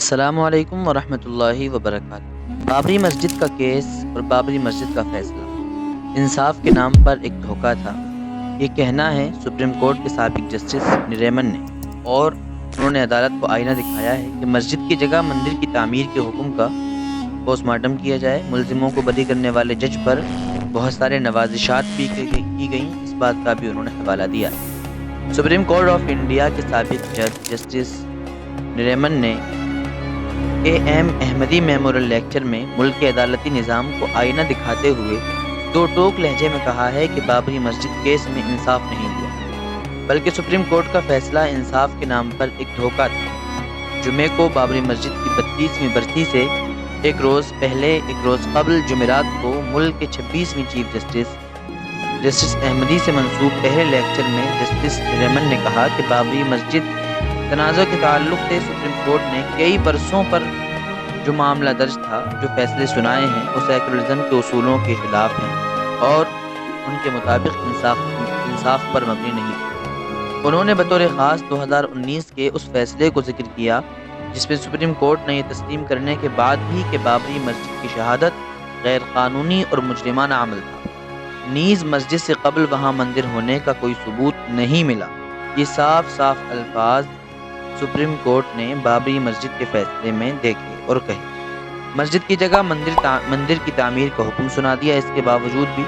السلام علیکم ورحمۃ اللہ وبرکاتہ۔ بابری مسجد کا کیس اور بابری مسجد کا فیصلہ انصاف کے نام پر ایک دھوکہ تھا، یہ کہنا ہے سپریم کورٹ کے سابق جسٹس نریمن نے، اور انہوں نے عدالت کو آئینہ دکھایا ہے کہ مسجد کی جگہ مندر کی تعمیر کے حکم کا پوسٹ مارٹم کیا جائے۔ ملزموں کو بری کرنے والے جج پر بہت سارے نوازشات بھی کی گئیں، اس بات کا بھی انہوں نے حوالہ دیا۔ سپریم کورٹ آف انڈیا کے سابق جج جسٹس نریمن نے احمدی میموریل لیکچر میں ملک کے عدالتی نظام کو آئینہ دکھاتے ہوئے دو ٹوک لہجے میں کہا ہے کہ بابری مسجد کیس میں انصاف نہیں ہوا، بلکہ سپریم کورٹ کا فیصلہ انصاف کے نام پر ایک دھوکہ تھا۔ جمعے کو بابری مسجد کی 32ویں برسی سے ایک روز قبل جمعرات کو ملک کے 26ویں چیف جسٹس احمدی سے منسوب پہلے لیکچر میں جسٹس نریمن نے کہا کہ بابری مسجد تنازع کے تعلق سے سپریم کورٹ نے کئی برسوں پر جو معاملہ درج تھا، جو فیصلے سنائے ہیں، وہ سیکولرزم کے اصولوں کے خلاف ہیں اور ان کے مطابق انصاف پر مبنی نہیں تھے۔ انہوں نے بطور خاص 2019 کے اس فیصلے کو ذکر کیا جس میں سپریم کورٹ نے یہ تسلیم کرنے کے بعد بھی کہ بابری مسجد کی شہادت غیر قانونی اور مجرمانہ عمل تھا، نیز مسجد سے قبل وہاں مندر ہونے کا کوئی ثبوت نہیں ملا۔ یہ صاف الفاظ سپریم کورٹ نے بابری مسجد کے فیصلے میں دیکھے اور کہے۔ مسجد کی جگہ مندر کی تعمیر کا حکم سنا دیا۔ اس کے باوجود بھی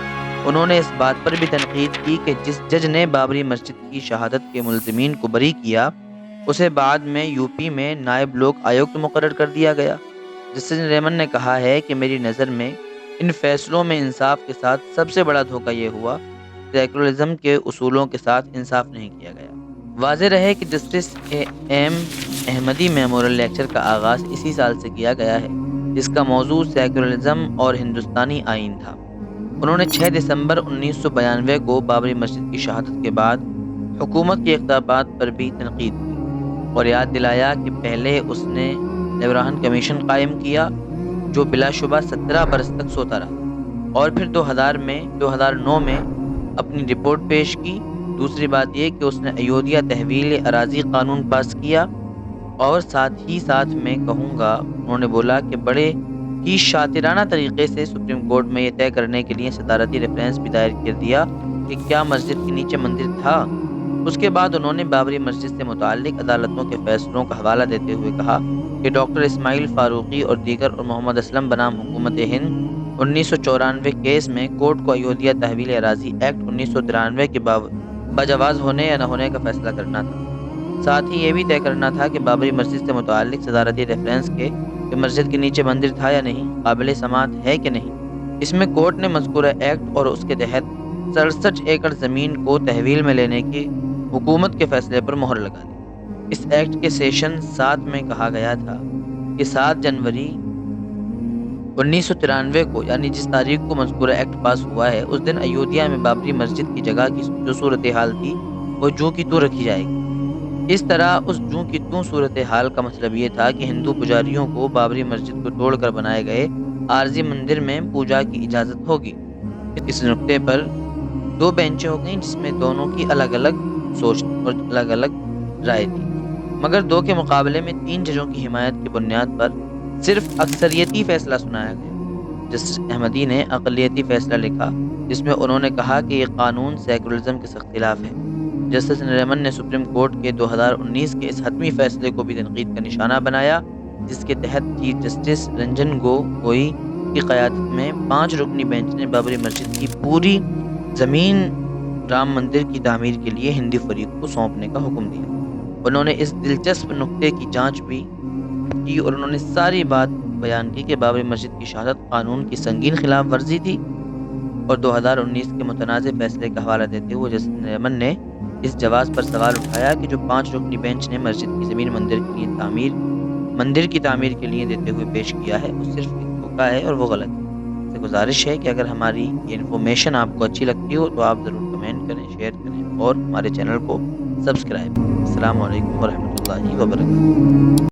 انہوں نے اس بات پر بھی تنقید کی کہ جس جج نے بابری مسجد کی شہادت کے ملزمین کو بری کیا، اسے بعد میں یو پی میں نائب لوک آیوکت مقرر کر دیا گیا۔ جسٹس نریمن نے کہا ہے کہ میری نظر میں ان فیصلوں میں انصاف کے ساتھ سب سے بڑا دھوکہ یہ ہوا کہ سیکولرزم کے اصولوں کے ساتھ انصاف نہیں کیا گیا۔ واضح رہے کہ جسٹس احمدی میموریل لیکچر کا آغاز اسی سال سے کیا گیا ہے، جس کا موضوع سیکولرزم اور ہندوستانی آئین تھا۔ انہوں نے 6 دسمبر 1992 کو بابری مسجد کی شہادت کے بعد حکومت کے اقدامات پر بھی تنقید کی اور یاد دلایا کہ پہلے اس نے ایبراہم کمیشن قائم کیا جو بلا شبہ 17 برس تک سوتا رہا، اور پھر 2009 میں اپنی رپورٹ پیش کی۔ دوسری بات یہ کہ اس نے ایودھیا تحویل اراضی قانون پاس کیا، اور ساتھ میں کہوں گا انہوں نے بولا کہ بڑے ہی شاطرانہ طریقے سے سپریم کورٹ میں یہ طے کرنے کے لیے صدارتی ریفرنس بھی دائر کر دیا کہ کیا مسجد کے نیچے مندر تھا۔ اس کے بعد انہوں نے بابری مسجد سے متعلق عدالتوں کے فیصلوں کا حوالہ دیتے ہوئے کہا کہ ڈاکٹر اسماعیل فاروقی اور دیگر اور محمد اسلم بنام حکومت ہند 1994 کیس میں کورٹ کو ایودھیا تحویل اراضی ایکٹ 1993 کے بجواز ہونے یا نہ ہونے کا فیصلہ کرنا تھا۔ ساتھ ہی یہ بھی طے کرنا تھا کہ بابری مسجد سے متعلق صدارتی ریفرنس کے کہ مسجد کے نیچے مندر تھا یا نہیں، قابل سماعت ہے کہ نہیں۔ اس میں کورٹ نے مذکورہ ایکٹ اور اس کے تحت 67 ایکڑ زمین کو تحویل میں لینے کی حکومت کے فیصلے پر مہر لگا دی۔ اس ایکٹ کے سیکشن 7 میں کہا گیا تھا کہ 7 جنوری 1993 کو، یعنی جس تاریخ کو مذکورہ ایکٹ پاس ہوا ہے، اس دن ایودھیا میں بابری مسجد کی جگہ کی جو صورتحال تھی وہ جوں کی توں رکھی جائے گی۔ اس طرح اس جوں کی توں صورتحال کا مطلب یہ تھا کہ ہندو پجاریوں کو بابری مسجد کو توڑ کر بنائے گئے عارضی مندر میں پوجا کی اجازت ہوگی۔ اس نقطے پر 2 بینچیں ہو گئیں جس میں دونوں کی الگ الگ سوچ اور الگ الگ رائے تھی، مگر 2 کے مقابلے میں 3 ججوں کی حمایت کی بنیاد پر صرف اکثریتی فیصلہ سنایا گیا۔ جسٹس احمدی نے اقلیتی فیصلہ لکھا جس میں انہوں نے کہا کہ یہ قانون سیکولرزم کے سخت خلاف ہے۔ جسٹس نریمن نے سپریم کورٹ کے 2019 کے اس حتمی فیصلے کو بھی تنقید کا نشانہ بنایا، جس کے تحت چیف جسٹس رنجن گوگوئی کی قیادت میں 5 رکنی بینچ نے بابری مسجد کی پوری زمین رام مندر کی تعمیر کے لیے ہندی فریق کو سونپنے کا حکم دیا۔ انہوں نے اس دلچسپ نقطے کی جانچ بھی کی اور انہوں نے ساری بات بیان کی کہ بابری مسجد کی شہادت قانون کی سنگین خلاف ورزی تھی، اور 2019 کے متنازع فیصلے کا حوالہ دیتے ہوئے جسٹس نریمن نے اس جواز پر سوال اٹھایا کہ جو 5 رکنی بینچ نے مسجد کی زمین مندر کی تعمیر کے لیے دیتے ہوئے پیش کیا ہے، وہ صرف ایک دھوکہ ہے اور وہ غلط ہے۔ سے گزارش ہے کہ اگر ہماری یہ انفارمیشن آپ کو اچھی لگتی ہو تو آپ ضرور کمنٹ کریں، شیئر کریں اور ہمارے چینل کو سبسکرائب کریں۔ السلام علیکم ورحمۃ اللہ وبرکاتہ۔